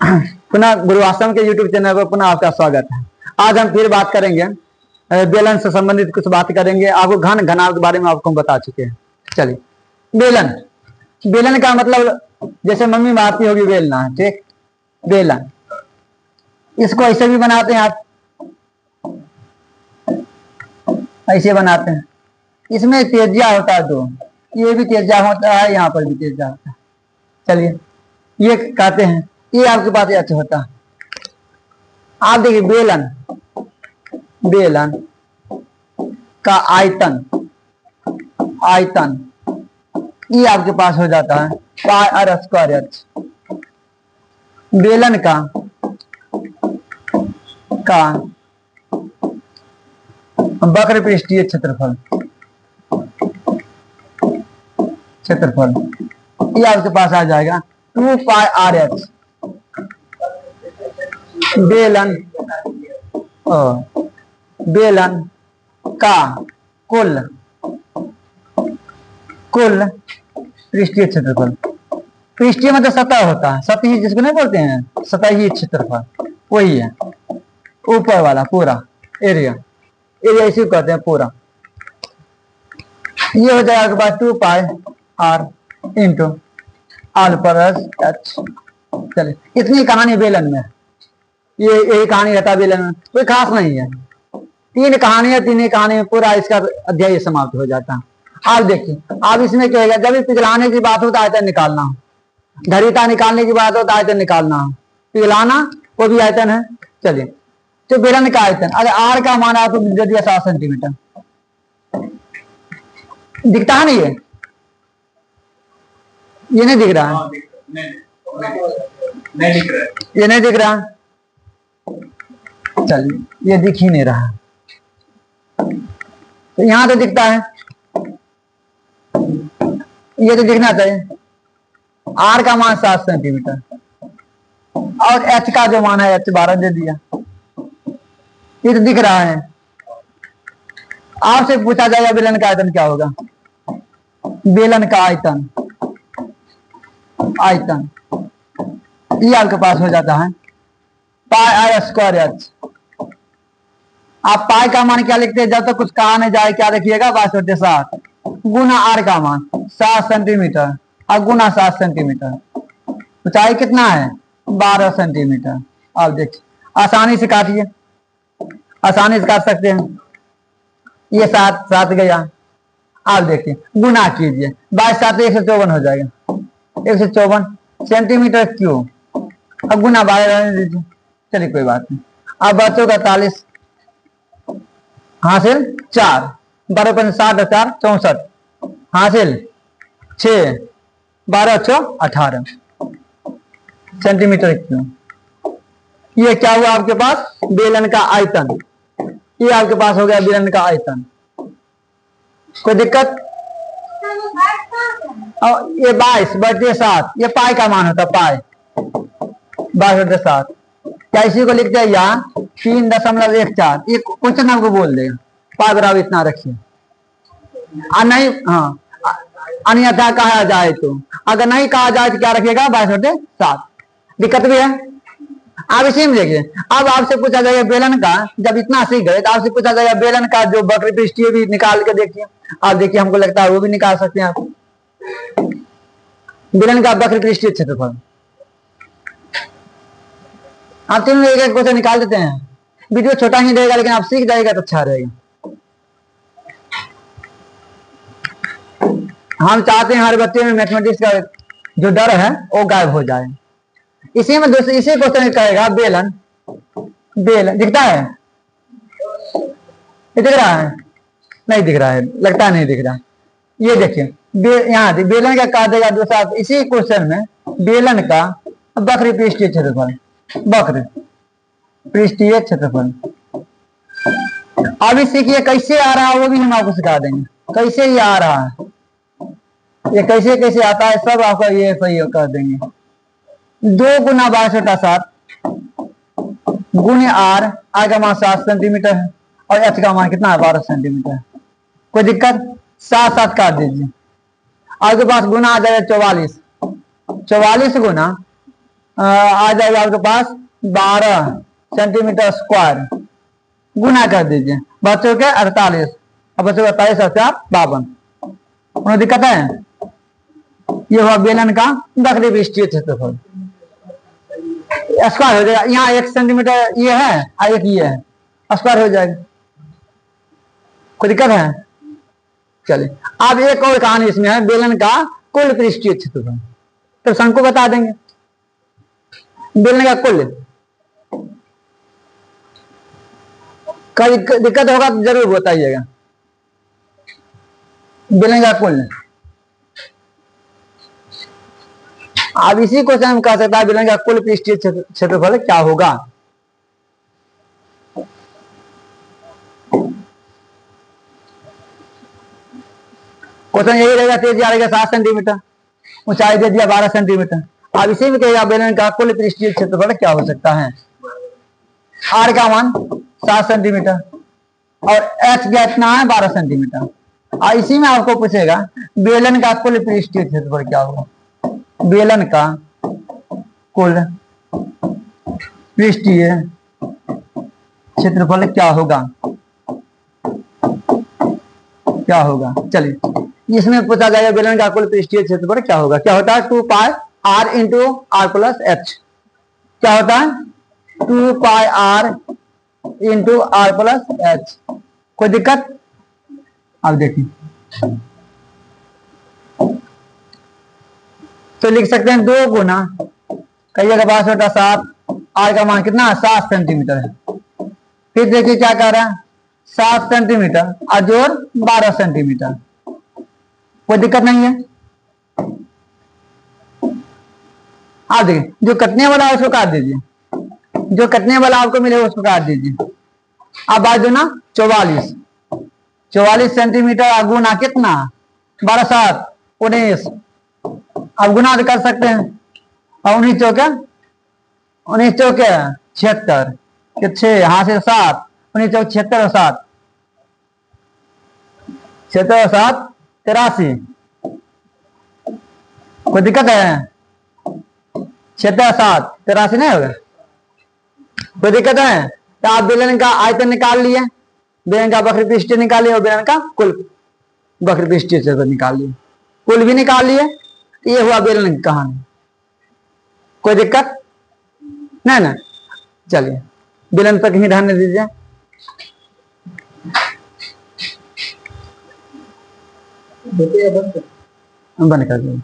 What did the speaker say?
पुनः गुरु आश्रम के YouTube चैनल पर पुनः आपका स्वागत है। आज हम फिर बात करेंगे बेलन से संबंधित कुछ बात करेंगे। आपको घन घनाभ के बारे में आपको हम बता चुके हैं। चलिए, बेलन, बेलन का मतलब जैसे मम्मी मारती होगी बेलना, ठीक, बेलन। इसको ऐसे भी बनाते हैं, आप ऐसे बनाते हैं। इसमें तेजिया होता है दो, ये भी तेजिया होता है, यहाँ पर भी तेजिया होता है। चलिए, ये कहते हैं, ये आपके पास अच्छा होता है। आप देखिए बेलन, बेलन का आयतन, आयतन ये आपके पास हो जाता है पाई आर स्क्वायर एच। बेलन का वक्र पृष्ठीय क्षेत्रफल, क्षेत्रफल ये आपके पास आ जाएगा 2 पाई आर एच। बेलन, बेलन का कुल पृष्ठीय क्षेत्रफल, पृष्ठीय मतलब सतह होता है, सतही जिसको नहीं बोलते हैं, सतही क्षेत्रफल वही है, ऊपर वाला पूरा एरिया, एरिया इसी कहते हैं पूरा। ये हो जाएगा आपके पास 2 pi r into r plus h. चलिए, इतनी कहानी बेलन में, ये यही कहानी रहता है बेलन में, कोई खास नहीं है। तीन कहानियां, तीन कहानी में पूरा इसका अध्याय समाप्त हो जाता है। आप देखिए, आप इसमें क्या है, जब भी पिघलाने की बात होता है आयतन निकालना हो, धरिता निकालने की बात होता है आयतन निकालना हो, पिघलाना वो भी आयतन है। चलिए, तो बेलन का आयतन, अगर आर का मान आपको दे दिया 7 सेंटीमीटर, दिखता है नहीं, ये नहीं दिख रहा है, नहीं दिख रहा है, ये नहीं दिख रहा। चलिए, ये दिख ही नहीं रहा, तो यहां तो दिखता है, ये तो दिखना चाहिए। आर का मान 7 सेंटीमीटर और एच का जो मान है एच 12 दे दिया, ये तो दिख रहा है। आपसे पूछा जाएगा बेलन का आयतन क्या होगा, बेलन का आयतन, आयतन ये आपके पास हो जाता है पाई आर स्क्वायर एच। आप पाई का मान क्या लिखते हैं, जब तक कुछ कहा नहीं जाए क्या लिखिएगा, 22/7 गुना आर का मान 7 सेंटीमीटर और गुना 7 सेंटीमीटर, ऊंचाई कितना है 12 सेंटीमीटर। आप देखिए, आसानी से काटिए, आसानी से काट सकते हैं। ये 7 गया, आप देखिए गुना कीजिए, 22/7 154 हो जाएगा, 154 सेंटीमीटर क्यूब, अब गुना 12 रहने दीजिए। चलिए, कोई बात नहीं। अब बच्चों का 40 हासिल 4, 12 60 4 64 हासिल 6, 12 6 18 सेंटीमीटर क्यूब। ये क्या हुआ आपके पास, बेलन का आयतन। ये आपके पास हो गया बेलन का आयतन। कोई दिक्कत? और ये 22/7, ये पाई का मान होता है, पाई 22/7। क्या इसी को लिखते हैं यहाँ 3.14, ये क्वेश्चन आपको बोल देगा पाई बराबर इतना रखिए, नहीं, हाँ, अन्यथा कहा जाए तो, अगर नहीं कहा जाए तो क्या रखिएगा 22/7। दिक्कत भी है, आप इसी में देखिए। अब आपसे पूछा जाएगा बेलन का, जब इतना सीख गए तो आपसे पूछा जाएगा बेलन का जो वक्र पृष्ठीय भी निकाल के देखिए। आप देखिए, हमको लगता है वो भी निकाल सकते हैं आप, बेलन का वक्र पृष्ठीय क्षेत्रफल। आप तीनों एक क्वेश्चन निकाल देते हैं। वीडियो छोटा ही रहेगा, लेकिन आप सीख जाएगा तो अच्छा रहेगा। हम चाहते हैं हर बच्चे में मैथमेटिक्स का जो डर है वो गायब हो जाए। इसी में दूसरे इसी क्वेश्चन कहेगा बेलन, बेलन दिखता है, ये दिख रहा है, नहीं दिख रहा है, लगता है नहीं दिख रहा। ये देखिए, यहाँ बेलन का कहा देगा दूसरा, इसी क्वेश्चन में बेलन का वक्र पृष्ठीय क्षेत्रफल, वक्र पृष्ठीय क्षेत्रफल। अभी सीखिए कैसे आ रहा है, वो भी हम आपको सिखा देंगे, कैसे ये आ रहा है, ये कैसे कैसे आता है, सब आपको ये सही कर देंगे। 2 गुना 22/7 गुने आर का मान 7 सेंटीमीटर है और एच का मान कितना है 12 सेंटीमीटर। कोई दिक्कत? 7 काट दीजिए, आपके पास गुना आ जाएगा 44, 44 गुना आ जाएगा आपके पास 12 सेंटीमीटर स्क्वायर। गुना कर दीजिए, बच्चों के 48, अब बच्चों 48 आप 52। उन्हें दिक्कत है? ये हुआ बेलन का दक्षिणी पृष्ठीय क्षेत्रफल। स्क्वायर हो जाएगा, यहाँ 1 सेंटीमीटर ये है और एक ये है, स्क्वायर हो जाएगा। कोई दिक्कत है? चलिए अब एक और कहानी इसमें है, बेलन का कुल पृष्ठीय क्षेत्रफल। तो शंकु बता देंगे बेलन का कुल। कभी दिक्कत होगा तो जरूर बताइएगा। बेलन का कुल, अब इसी क्वेश्चन में कह सकता है बेलन का कुल पृष्ठीय क्षेत्रफल क्या होगा। क्वेश्चन यही रहेगा, तेजी आ रहेगा 7 सेंटीमीटर, ऊंचाई दे दिया 12 सेंटीमीटर। अब इसी में कहेगा बेलन का कुल पृष्ठीय क्षेत्रफल क्या हो सकता है। आर का मान 7 सेंटीमीटर और एच कितना है 12 सेंटीमीटर। और इसी में आपको पूछेगा बेलन का कुल पृष्ठीय क्षेत्रफल क्या होगा। बेलन का कुल पृष्ठीय क्षेत्रफल क्या होगा, क्या होगा। चलिए इसमें पूछा जाएगा बेलन का कुल पृष्ठीय क्षेत्रफल क्या होगा। क्या होता है 2 pi r into r plus h. क्या होता है 2 pi r into r plus h. कोई दिक्कत? अब देखिए तो लिख सकते हैं 2 गुना कहिएगा 12/7, आर का मान कितना 7 सेंटीमीटर है। फिर देखिए क्या कह रहा है 7 सेंटीमीटर और जोड़ 12 सेंटीमीटर। कोई दिक्कत नहीं है। आप देखिए जो कटने वाला है उसको काट दीजिए, जो कटने वाला आपको मिलेगा उसको काट दीजिए। अब बात दो ना 44 सेंटीमीटर गुना कितना 12/7 19। अब गुना तो कर सकते हैं, और 19 चौके 76 के 6 यहाँ से 7, 19 चौके 76 और 7, 76 और 7 83। कोई दिक्कत है? 76 7 83 नहीं होगा। कोई दिक्कत है? तो आप बेलन का आयतन निकाल लिए, बेलन का वक्र पृष्ठीय निकाल लिया और बेलन का कुल वक्र पृष्ठीय क्षेत्रफल निकाल लिए, कुल भी निकाल लिए। ये हुआ बेलन की कहानी। कोई दिक्कत नहीं ना? चलिए बेलन पर कहीं ध्यान दीजिए। बंद कर दीजिए।